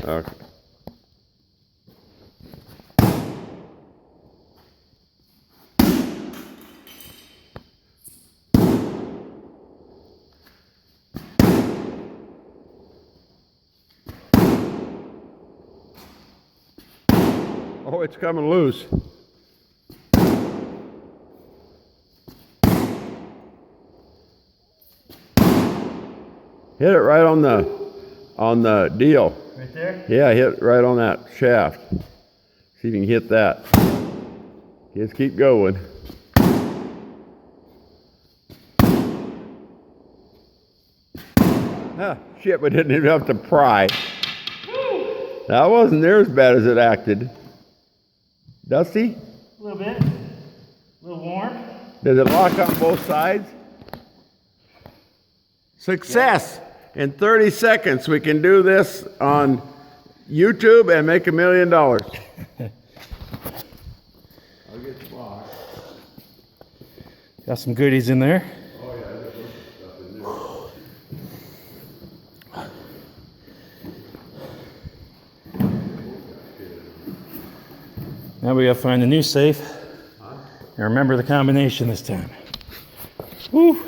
Okay. Oh, it's coming loose. Hit it right on the deal. Right there? Yeah, hit it right on that shaft. See if you can hit that. Just keep going. Ah, shit, we didn't even have to pry. That wasn't near as bad as it acted. Dusty? A little bit. A little warm. Does it lock on both sides? Success! In 30 seconds, we can do this on YouTube and make $1 million. I'll get the box. Got some goodies in there. Oh yeah, there's stuff in there. Now we gotta find the new safe. And remember the combination this time. Woo!